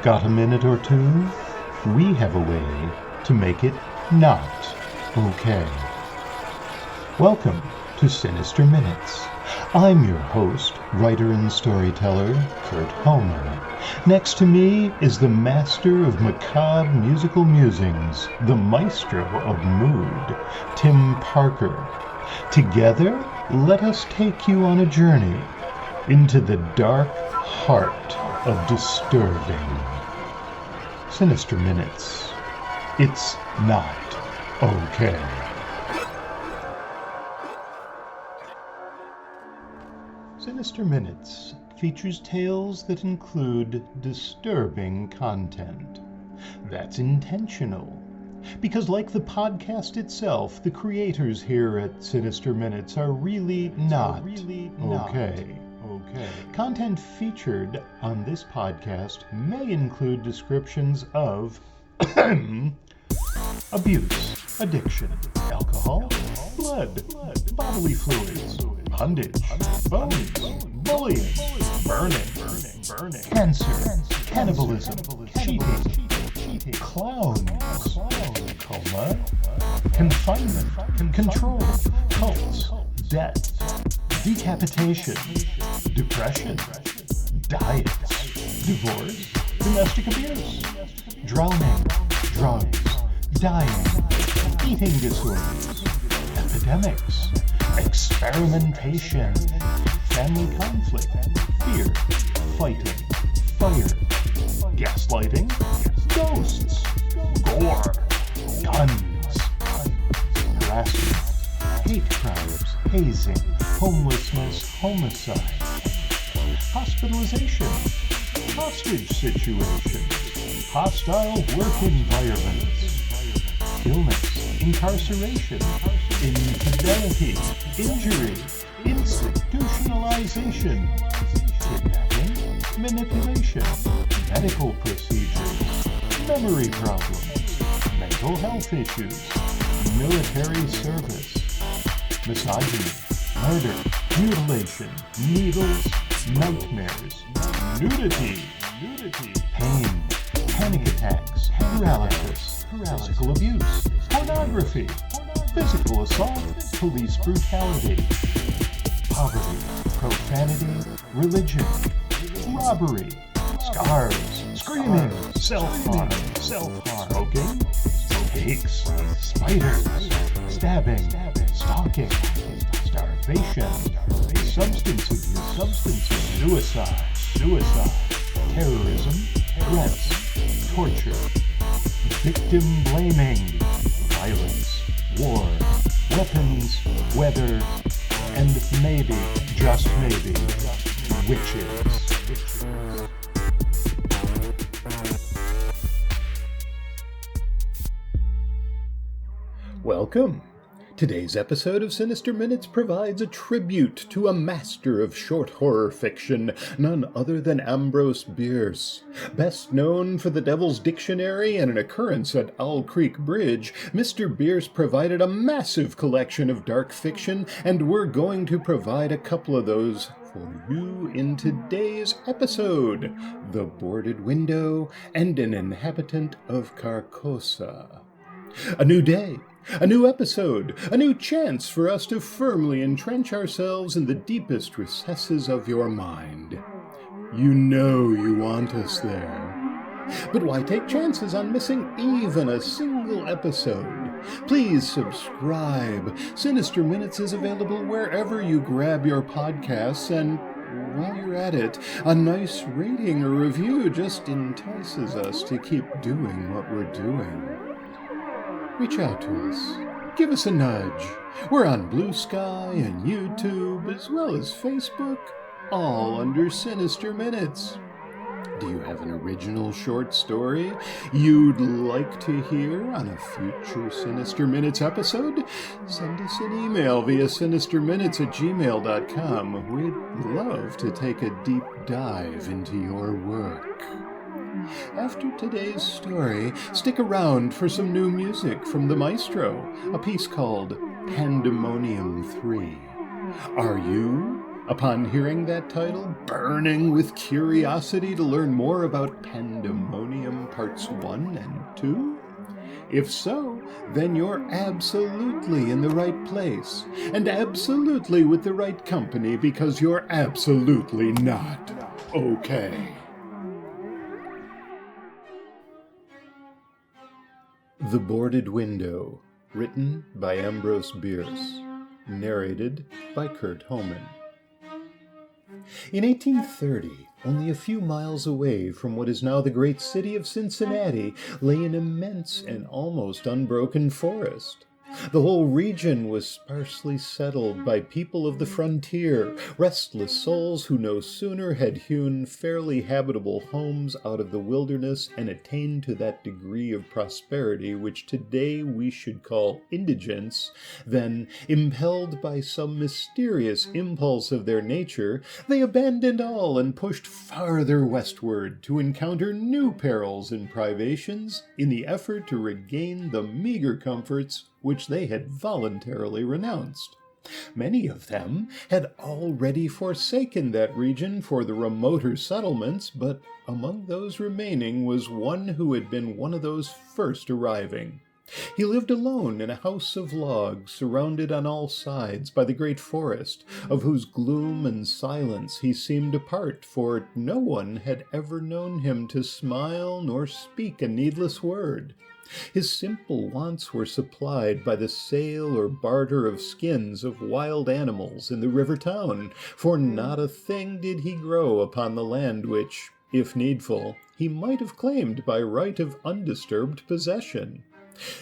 Got a minute or two? We have a way to make it not okay. Welcome to Sinister Minutes. I'm your host, writer and storyteller, Kurt Homer. Next to me is the master of macabre musical musings, the maestro of mood, Tim Parker. Together, let us take you on a journey into the dark heart of disturbing. Sinister Minutes. It's not okay. Sinister Minutes features tales that include disturbing content. That's intentional, because like the podcast itself, the creators here at Sinister Minutes are really not okay. Content featured on this podcast may include descriptions of abuse, addiction, alcohol, blood, bodily fluids, bondage, bones, bullying, burning, cancer, cannibalism, cheating, clowns, coma, confinement, control, cults, death, decapitation, depression, diets, divorce, domestic abuse, drowning, drugs, dying, eating disorders, epidemics, experimentation, family conflict, fear, fighting, fire, gaslighting, ghosts, gore, guns, harassment, hate crimes, hazing, homelessness, homicide, hospitalization, hostage situations, hostile work environments, illness, incarceration, infidelity, injury, institutionalization, kidnapping, manipulation, medical procedures, memory problems, mental health issues, military service, misogyny, murder, mutilation, needles, nightmares, nudity, pain, panic attacks, paralysis, physical abuse, pornography, physical assault, police brutality, poverty, profanity, religion, robbery, scars, screaming, self-harm, smoking, snakes, spiders, stabbing, stalking, starvation, substance abuse, suicide, terrorism, threats, torture, victim blaming, violence, war, weapons, weather, and maybe, just maybe, witches. Welcome. Today's episode of Sinister Minutes provides a tribute to a master of short horror fiction, none other than Ambrose Bierce. Best known for The Devil's Dictionary and an occurrence at Owl Creek Bridge, Mr. Bierce provided a massive collection of dark fiction, and we're going to provide a couple of those for you in today's episode: The Boarded Window and An Inhabitant of Carcosa. A new day, a new episode, a new chance for us to firmly entrench ourselves in the deepest recesses of your mind. You know you want us there. But why take chances on missing even a single episode? Please subscribe. Sinister Minutes is available wherever you grab your podcasts, and while you're at it, a nice rating or review just entices us to keep doing what we're doing. Reach out to us. Give us a nudge. We're on Blue Sky and YouTube, as well as Facebook, all under Sinister Minutes. Do you have an original short story you'd like to hear on a future Sinister Minutes episode? Send us an email via sinisterminutes@gmail.com. We'd love to take a deep dive into your work. After today's story, stick around for some new music from the maestro, a piece called Pandemonium 3. Are you Upon hearing that title, burning with curiosity to learn more about Pandemonium Parts 1 and 2? If so, then you're absolutely in the right place, and absolutely with the right company, because you're absolutely not okay. The Boarded Window, written by Ambrose Bierce, narrated by Kurt Homan. In 1830, only a few miles away from what is now the great city of Cincinnati, lay an immense and almost unbroken forest. The whole region was sparsely settled by people of the frontier, restless souls who no sooner had hewn fairly habitable homes out of the wilderness and attained to that degree of prosperity which today we should call indigence, than, impelled by some mysterious impulse of their nature, they abandoned all and pushed farther westward to encounter new perils and privations in the effort to regain the meager comforts which they had voluntarily renounced. Many of them had already forsaken that region for the remoter settlements, but among those remaining was one who had been one of those first arriving. He lived alone in a house of logs, surrounded on all sides by the great forest, of whose gloom and silence he seemed a part, for no one had ever known him to smile nor speak a needless word. His simple wants were supplied by the sale or barter of skins of wild animals in the river town, for not a thing did he grow upon the land which, if needful, he might have claimed by right of undisturbed possession.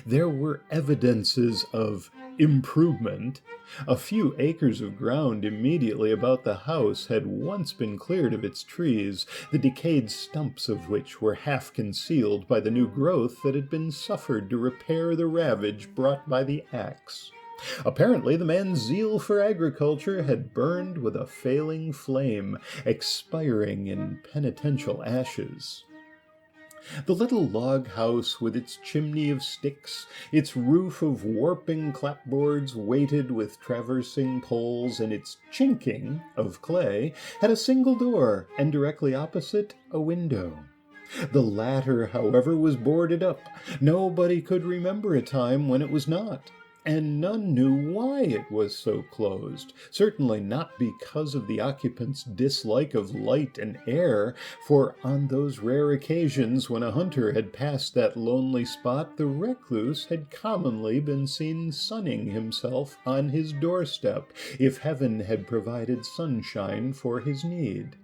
There were evidences of improvement. A few acres of ground immediately about the house had once been cleared of its trees, the decayed stumps of which were half concealed by the new growth that had been suffered to repair the ravage brought by the axe. Apparently the man's zeal for agriculture had burned with a failing flame, expiring in penitential ashes. The little log house, with its chimney of sticks, its roof of warping clapboards weighted with traversing poles, and its chinking of clay, had a single door, and directly opposite a window. The latter, however, was boarded up. Nobody could remember a time when it was not, and none knew why it was so closed, certainly not because of the occupant's dislike of light and air, for on those rare occasions when a hunter had passed that lonely spot, the recluse had commonly been seen sunning himself on his doorstep, if heaven had provided sunshine for his need.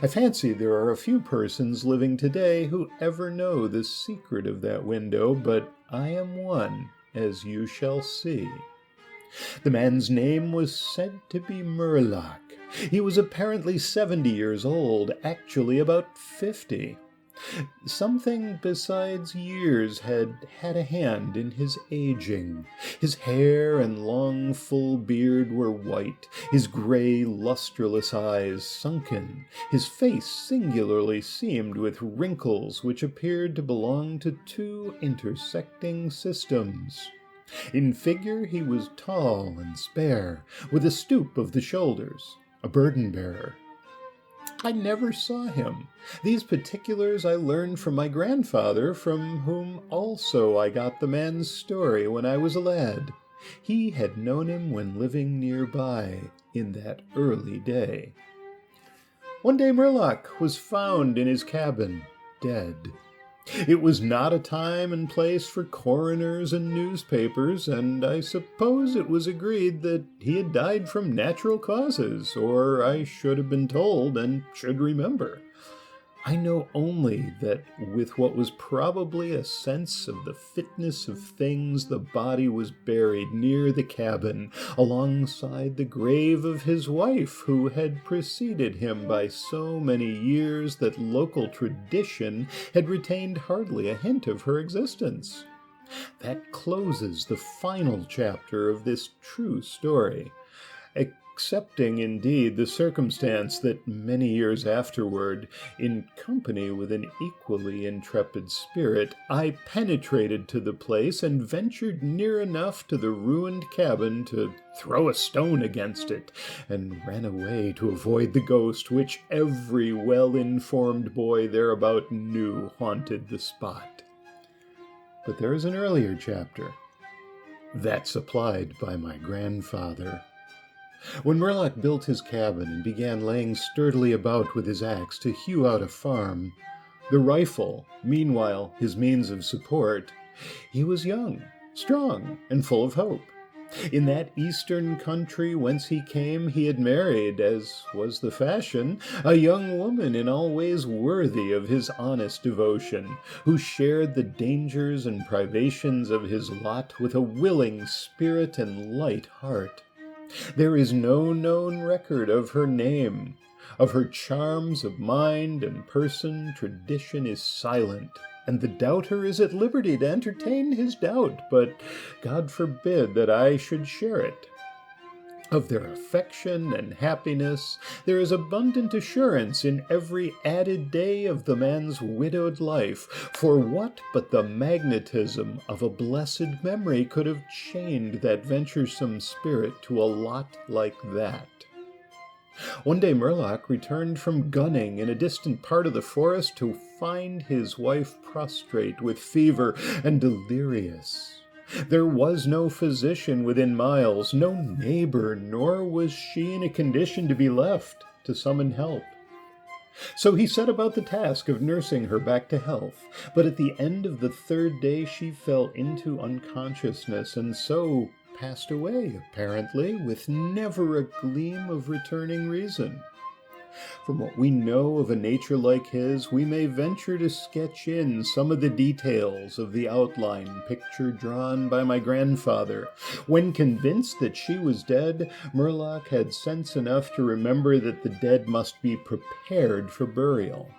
I fancy there are a few persons living today who ever know the secret of that window, but I am one, as you shall see. The man's name was said to be Murlock. He was apparently 70 years old, actually about 50. Something besides years had had a hand in his aging. His hair and long, full beard were white, his gray, lustreless eyes sunken, his face singularly seamed with wrinkles which appeared to belong to two intersecting systems. In figure he was tall and spare, with a stoop of the shoulders, a burden-bearer. I never saw him. These particulars I learned from my grandfather, from whom also I got the man's story when I was a lad. He had known him when living nearby in that early day. One day Murlock was found in his cabin, dead. It was not a time and place for coroners and newspapers, and I suppose it was agreed that he had died from natural causes, or I should have been told and should remember. I know only that with what was probably a sense of the fitness of things, the body was buried near the cabin, alongside the grave of his wife, who had preceded him by so many years that local tradition had retained hardly a hint of her existence. That closes the final chapter of this true story. Accepting, indeed, the circumstance that many years afterward, in company with an equally intrepid spirit, I penetrated to the place and ventured near enough to the ruined cabin to throw a stone against it, and ran away to avoid the ghost which every well-informed boy thereabout knew haunted the spot. But there is an earlier chapter, that supplied by my grandfather. When Murlock built his cabin and began laying sturdily about with his axe to hew out a farm, the rifle, meanwhile, his means of support, he was young, strong, and full of hope. In that eastern country whence he came, he had married, as was the fashion, a young woman in all ways worthy of his honest devotion, who shared the dangers and privations of his lot with a willing spirit and light heart. There is no known record of her name. Of her charms of mind and person, tradition is silent, and the doubter is at liberty to entertain his doubt, but God forbid that I should share it. Of their affection and happiness there is abundant assurance in every added day of the man's widowed life, for what but the magnetism of a blessed memory could have chained that venturesome spirit to a lot like that? One day Murlock returned from gunning in a distant part of the forest to find his wife prostrate with fever and delirious. There was no physician within miles, no neighbor, nor was she in a condition to be left to summon help. So he set about the task of nursing her back to health, but at the end of the third day she fell into unconsciousness, and so passed away, apparently, with never a gleam of returning reason. From what we know of a nature like his, we may venture to sketch in some of the details of the outline picture drawn by my grandfather. When convinced that she was dead, Murlock had sense enough to remember that the dead must be prepared for burial.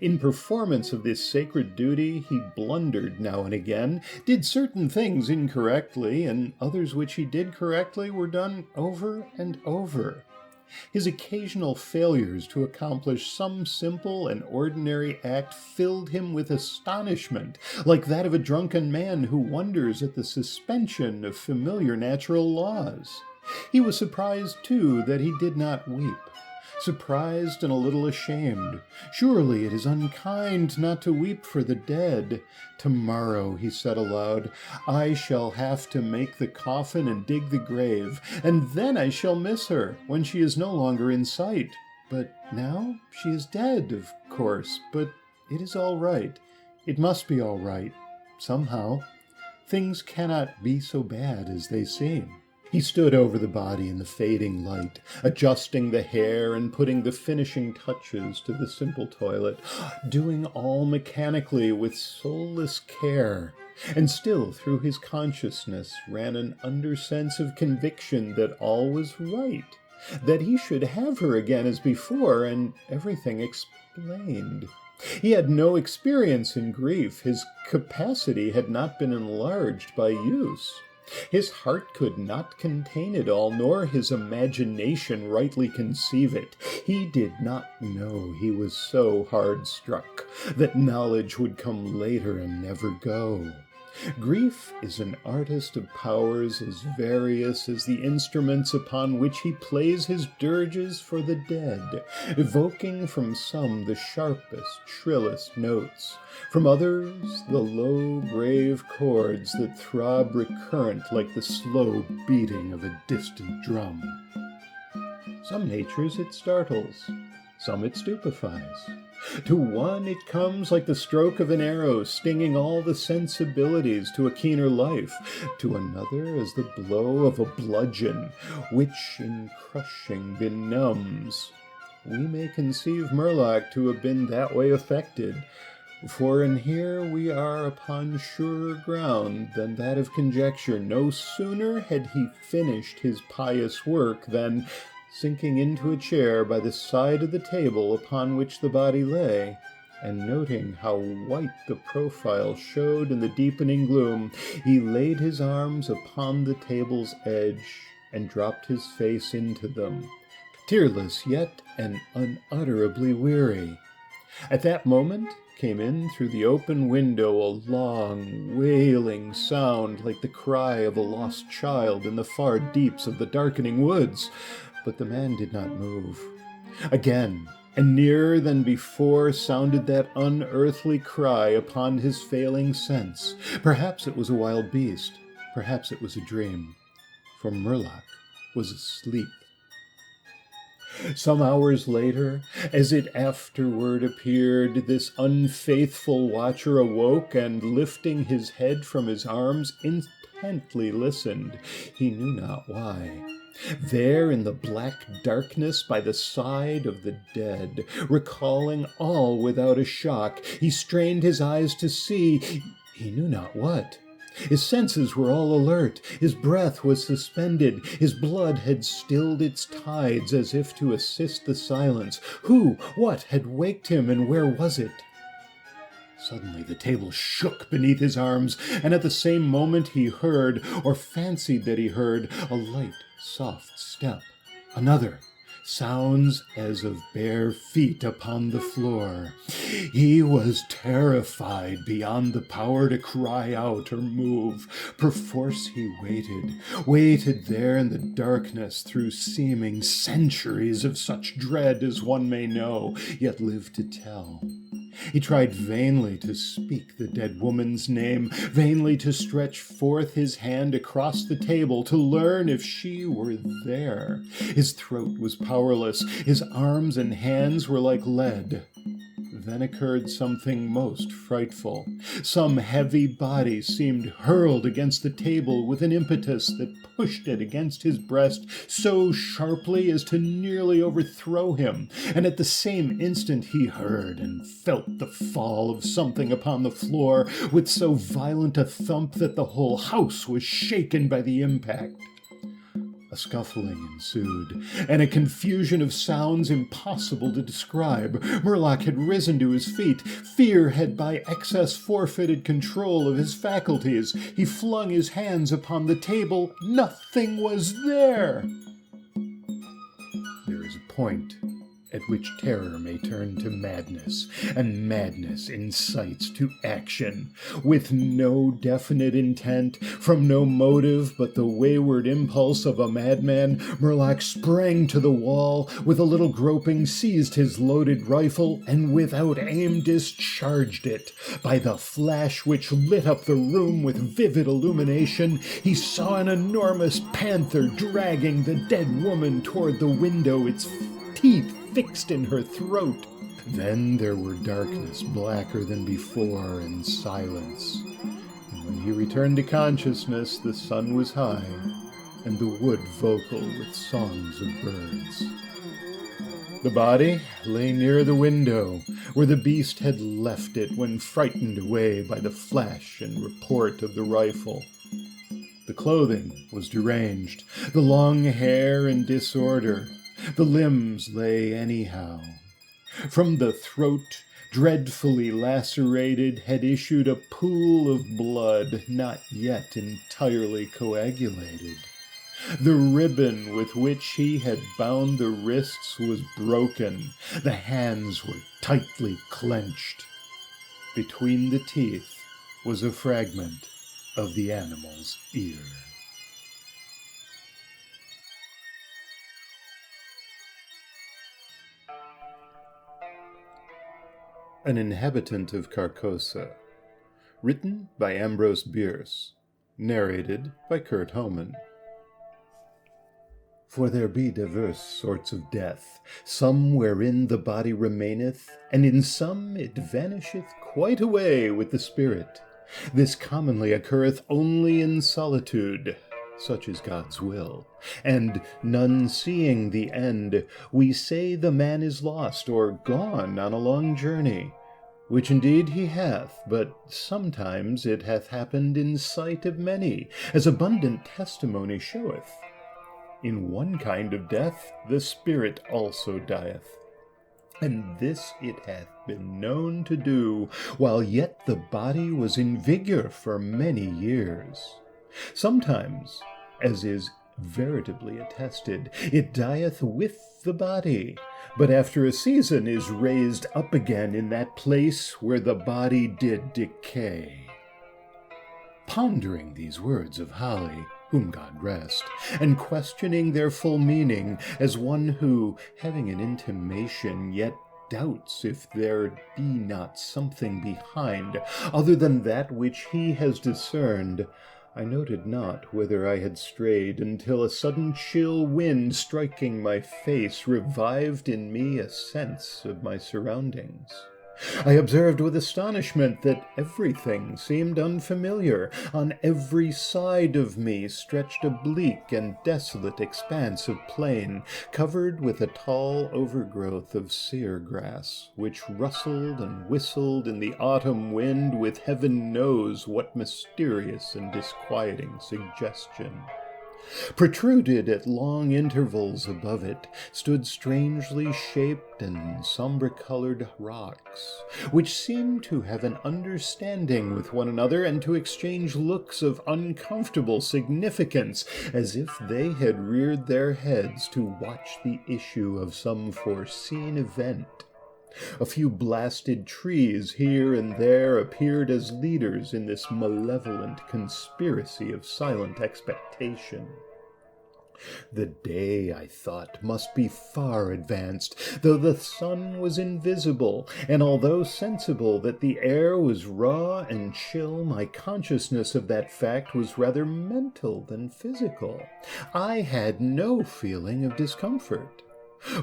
In performance of this sacred duty, he blundered now and again, did certain things incorrectly, and others which he did correctly were done over and over. His occasional failures to accomplish some simple and ordinary act filled him with astonishment, like that of a drunken man who wonders at the suspension of familiar natural laws. He was surprised, too, that he did not weep. Surprised and a little ashamed. Surely it is unkind not to weep for the dead. Tomorrow, he said aloud, I shall have to make the coffin and dig the grave, and then I shall miss her when she is no longer in sight. But now she is dead, of course, but it is all right. It must be all right, somehow. Things cannot be so bad as they seem. He stood over the body in the fading light, adjusting the hair and putting the finishing touches to the simple toilet, doing all mechanically with soulless care. And still through his consciousness ran an undersense of conviction that all was right, that he should have her again as before, and everything explained. He had no experience in grief. His capacity had not been enlarged by use. His heart could not contain it all, nor his imagination rightly conceive it. He did not know he was so hard struck, that knowledge would come later and never go. Grief is an artist of powers as various as the instruments upon which he plays his dirges for the dead, evoking from some the sharpest, shrillest notes, from others the low, grave chords that throb recurrent like the slow beating of a distant drum. Some natures it startles, some it stupefies. To one it comes like the stroke of an arrow, stinging all the sensibilities to a keener life. To another as the blow of a bludgeon, which in crushing benumbs. We may conceive Murlock to have been that way affected, for in here we are upon surer ground than that of conjecture. No sooner had he finished his pious work than, sinking into a chair by the side of the table upon which the body lay, and noting how white the profile showed in the deepening gloom, he laid his arms upon the table's edge and dropped his face into them, tearless yet and unutterably weary. At that moment came in through the open window a long, wailing sound like the cry of a lost child in the far deeps of the darkening woods. But the man did not move. Again, and nearer than before, sounded that unearthly cry upon his failing sense. Perhaps it was a wild beast. Perhaps it was a dream. For Murloc was asleep. Some hours later, as it afterward appeared, this unfaithful watcher awoke and, lifting his head from his arms, intently listened, he knew not why. There in the black darkness by the side of the dead, recalling all without a shock, he strained his eyes to see, he knew not what. His senses were all alert, his breath was suspended, his blood had stilled its tides as if to assist the silence. Who, what had waked him, and where was it? Suddenly the table shook beneath his arms, and at the same moment he heard, or fancied that he heard, a light, soft step. Another. Sounds as of bare feet upon the floor. He was terrified beyond the power to cry out or move. Perforce he waited there in the darkness through seeming centuries of such dread as one may know, yet live to tell. He tried vainly to speak the dead woman's name, vainly to stretch forth his hand across the table to learn if she were there. His throat was powerless, his arms and hands were like lead. Then occurred something most frightful. Some heavy body seemed hurled against the table with an impetus that pushed it against his breast so sharply as to nearly overthrow him, and at the same instant he heard and felt the fall of something upon the floor with so violent a thump that the whole house was shaken by the impact. A scuffling ensued, and a confusion of sounds impossible to describe. Murloc had risen to his feet. Fear had by excess forfeited control of his faculties. He flung his hands upon the table. Nothing was there. There is a point at which terror may turn to madness, and madness incites to action. With no definite intent, from no motive but the wayward impulse of a madman, Murloc sprang to the wall, with a little groping seized his loaded rifle, and without aim discharged it. By the flash which lit up the room with vivid illumination, he saw an enormous panther dragging the dead woman toward the window, its teeth fixed in her throat. Then there were darkness blacker than before and silence. And when he returned to consciousness, the sun was high and the wood vocal with songs of birds. The body lay near the window, where the beast had left it when frightened away by the flash and report of the rifle. The clothing was deranged, the long hair in disorder. The limbs lay anyhow. From the throat, dreadfully lacerated, had issued a pool of blood not yet entirely coagulated. The ribbon with which he had bound the wrists was broken. The hands were tightly clenched. Between the teeth was a fragment of the animal's ear. An Inhabitant of Carcosa. Written by Ambrose Bierce. Narrated by Kurt Homan. For there be diverse sorts of death, some wherein the body remaineth, and in some it vanisheth quite away with the spirit. This commonly occurreth only in solitude. Such is God's will, and none seeing the end, we say the man is lost or gone on a long journey, which indeed he hath, but sometimes it hath happened in sight of many, as abundant testimony showeth. In one kind of death the spirit also dieth, and this it hath been known to do, while yet the body was in vigor for many years. Sometimes, as is veritably attested, it dieth with the body, but after a season is raised up again in that place where the body did decay. Pondering these words of Holly, whom God rest, and questioning their full meaning, as one who, having an intimation, yet doubts if there be not something behind, other than that which he has discerned, I noted not whither I had strayed, until a sudden chill wind striking my face revived in me a sense of my surroundings. I observed with astonishment that everything seemed unfamiliar. On every side of me stretched a bleak and desolate expanse of plain, covered with a tall overgrowth of sere grass, which rustled and whistled in the autumn wind with heaven knows what mysterious and disquieting suggestion. Protruded at long intervals above it stood strangely shaped and sombre-colored rocks, which seemed to have an understanding with one another and to exchange looks of uncomfortable significance, as if they had reared their heads to watch the issue of some foreseen event. A few blasted trees here and there appeared as leaders in this malevolent conspiracy of silent expectation. The day, I thought, must be far advanced, though the sun was invisible, and although sensible that the air was raw and chill, my consciousness of that fact was rather mental than physical. I had no feeling of discomfort.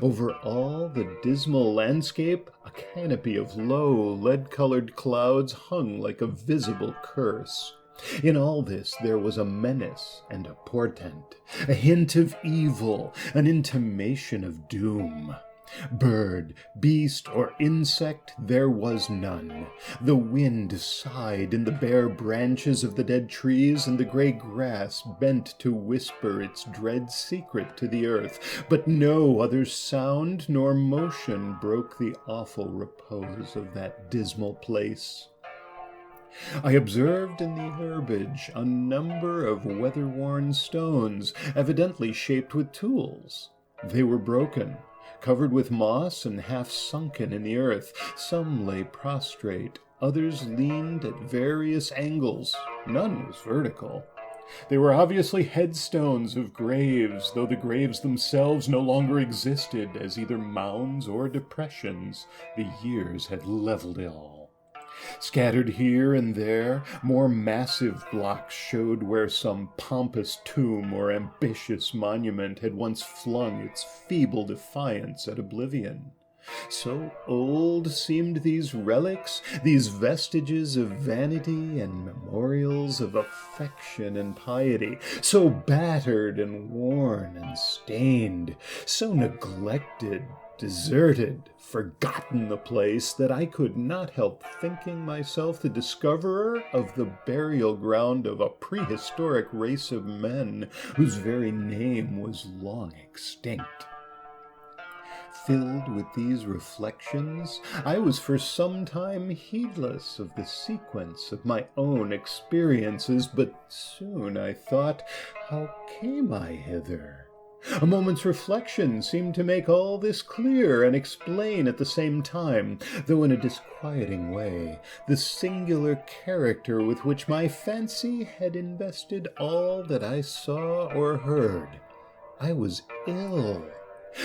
Over all the dismal landscape, a canopy of low, lead-colored clouds hung like a visible curse. In all this there was a menace and a portent, a hint of evil, an intimation of doom. Bird, beast, or insect there was none. The wind sighed in the bare branches of the dead trees, and the gray grass bent to whisper its dread secret to the earth, but no other sound nor motion broke the awful repose of that dismal place. I observed in the herbage a number of weather-worn stones, evidently shaped with tools. They were broken, covered with moss and half sunken in the earth. Some lay prostrate, others leaned at various angles. None was vertical. They were obviously headstones of graves, though the graves themselves no longer existed as either mounds or depressions. The years had leveled it all. Scattered here and there, more massive blocks showed where some pompous tomb or ambitious monument had once flung its feeble defiance at oblivion. So old seemed these relics, these vestiges of vanity and memorials of affection and piety, so battered and worn and stained, so neglected, deserted, forgotten the place, that I could not help thinking myself the discoverer of the burial ground of a prehistoric race of men whose very name was long extinct. Filled with these reflections, I was for some time heedless of the sequence of my own experiences, but soon I thought, how came I hither? A moment's reflection seemed to make all this clear and explain at the same time, though in a disquieting way, the singular character with which my fancy had invested all that I saw or heard. I was ill.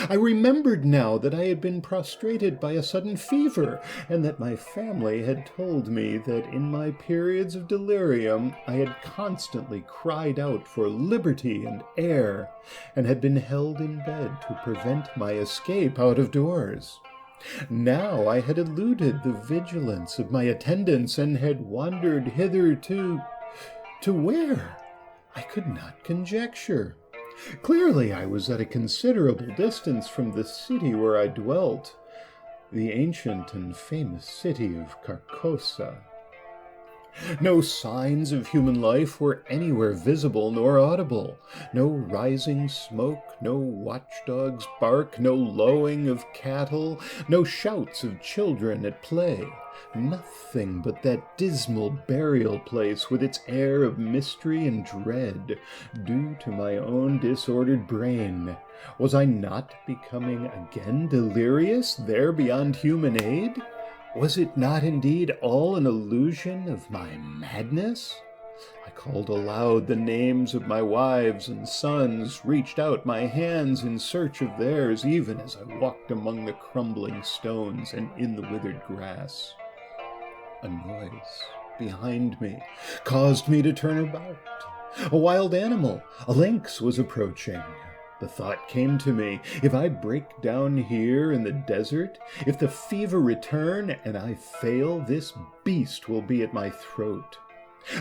I remembered now that I had been prostrated by a sudden fever, and that my family had told me that in my periods of delirium I had constantly cried out for liberty and air, and had been held in bed to prevent my escape out of doors. Now I had eluded the vigilance of my attendants, and had wandered hither to where? I could not conjecture. Clearly I was at a considerable distance from the city where I dwelt, the ancient and famous city of Carcosa. No signs of human life were anywhere visible nor audible. No rising smoke, no watchdog's bark, no lowing of cattle, no shouts of children at play. Nothing but that dismal burial place with its air of mystery and dread, due to my own disordered brain. Was I not becoming again delirious there beyond human aid? Was it not indeed all an illusion of my madness? I called aloud the names of my wives and sons, reached out my hands in search of theirs, even as I walked among the crumbling stones and in the withered grass. A noise behind me caused me to turn about. A wild animal, a lynx, was approaching. The thought came to me, if I break down here in the desert, if the fever return and I fail, this beast will be at my throat.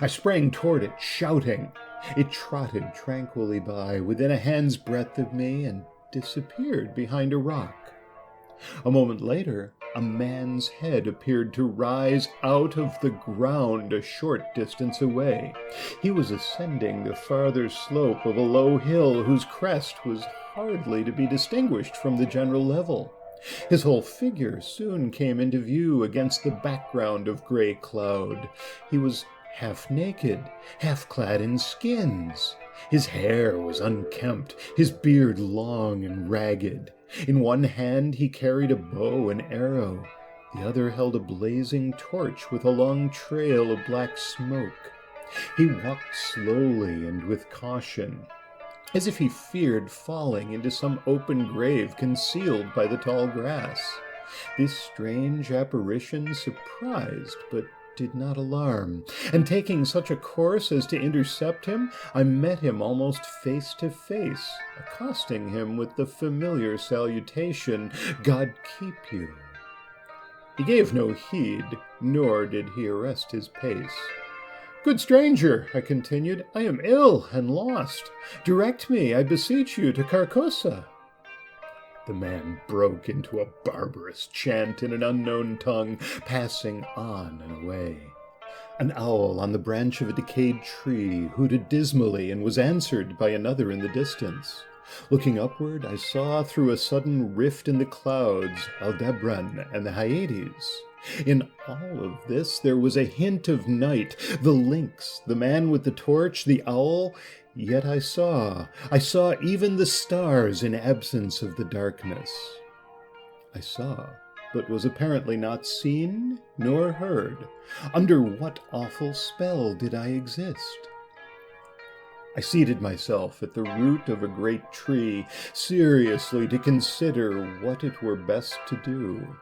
I sprang toward it, shouting. It trotted tranquilly by within a hand's breadth of me and disappeared behind a rock. A moment later, a man's head appeared to rise out of the ground a short distance away. He was ascending the farther slope of a low hill whose crest was hardly to be distinguished from the general level. His whole figure soon came into view against the background of gray cloud. He was half naked, half clad in skins. His hair was unkempt, his beard long and ragged. In one hand he carried a bow and arrow. The other held a blazing torch with a long trail of black smoke. He walked slowly and with caution, as if he feared falling into some open grave concealed by the tall grass. This strange apparition surprised but did not alarm, and taking such a course as to intercept him, I met him almost face to face, accosting him with the familiar salutation, "God keep you." He gave no heed, nor did he arrest his pace. "Good stranger," I continued, "I am ill and lost. Direct me, I beseech you, to Carcosa." The man broke into a barbarous chant in an unknown tongue, passing on and away. An owl on the branch of a decayed tree hooted dismally and was answered by another in the distance. Looking upward, I saw through a sudden rift in the clouds Aldebaran and the Hyades. In all of this there was a hint of night, the lynx, the man with the torch, the owl. Yet I saw even the stars in absence of the darkness. I saw, but was apparently not seen nor heard. Under what awful spell did I exist? I seated myself at the root of a great tree, seriously to consider what it were best to do.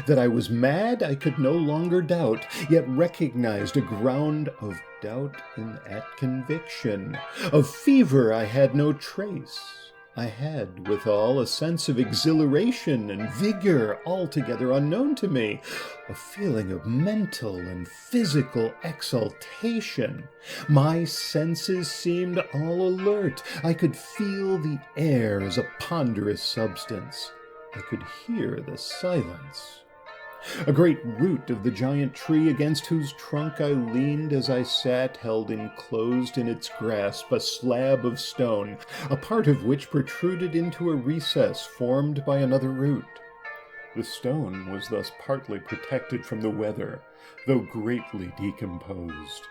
That I was mad I could no longer doubt, yet recognized a ground of doubt in that conviction. Of fever I had no trace. I had, withal, a sense of exhilaration and vigor altogether unknown to me, a feeling of mental and physical exaltation. My senses seemed all alert. I could feel the air as a ponderous substance. I could hear the silence. A great root of the giant tree against whose trunk I leaned as I sat held enclosed in its grasp a slab of stone, a part of which protruded into a recess formed by another root. The stone was thus partly protected from the weather, though greatly decomposed.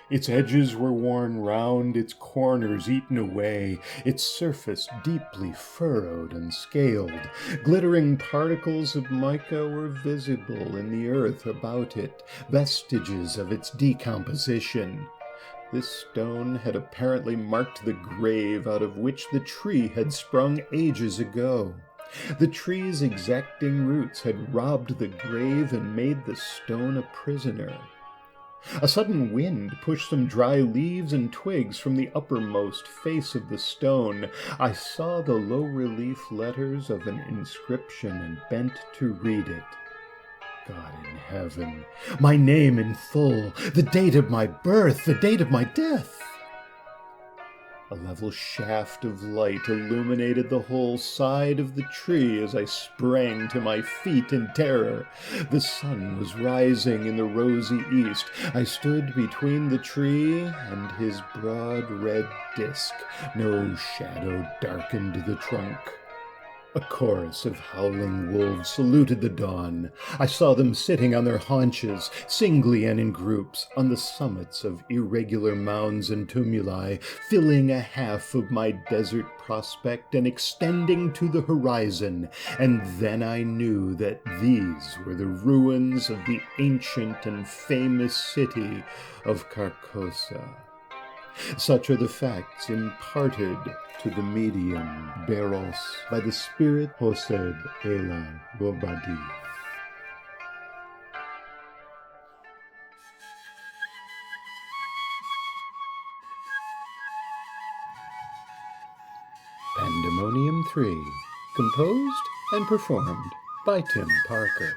Its edges were worn round, its corners eaten away, its surface deeply furrowed and scaled. Glittering particles of mica were visible in the earth about it, vestiges of its decomposition. This stone had apparently marked the grave out of which the tree had sprung ages ago. The tree's exacting roots had robbed the grave and made the stone a prisoner. A sudden wind pushed some dry leaves and twigs from the uppermost face of the stone. I saw the low-relief letters of an inscription and bent to read it. God in heaven, my name in full, the date of my birth, the date of my death. A level shaft of light illuminated the whole side of the tree as I sprang to my feet in terror. The sun was rising in the rosy east. I stood between the tree and his broad red disk. No shadow darkened the trunk. A chorus of howling wolves saluted the dawn. I saw them sitting on their haunches, singly and in groups, on the summits of irregular mounds and tumuli, filling a half of my desert prospect and extending to the horizon. And then I knew that these were the ruins of the ancient and famous city of Carcosa. Such are the facts imparted to the medium Beros by the spirit Hoseb Elar Bobadi. Pandemonium 3, composed and performed by Tim Parker.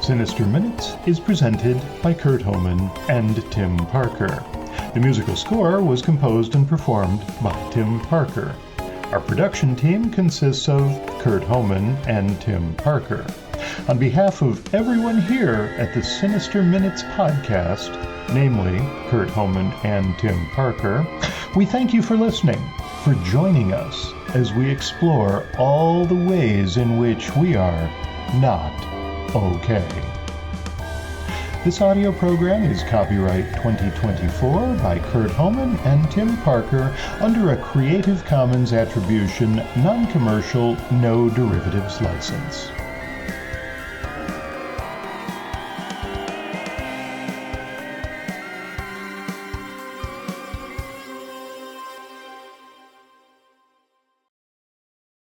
Sinister Minutes is presented by Kurt Homan and Tim Parker. The musical score was composed and performed by Tim Parker. Our production team consists of Kurt Homan and Tim Parker. On behalf of everyone here at the Sinister Minutes podcast, namely Kurt Homan and Tim Parker, we thank you for listening, for joining us as we explore all the ways in which we are not okay. This audio program is copyright 2024 by Kurt Homan and Tim Parker under a Creative Commons Attribution, Non-Commercial, No Derivatives license.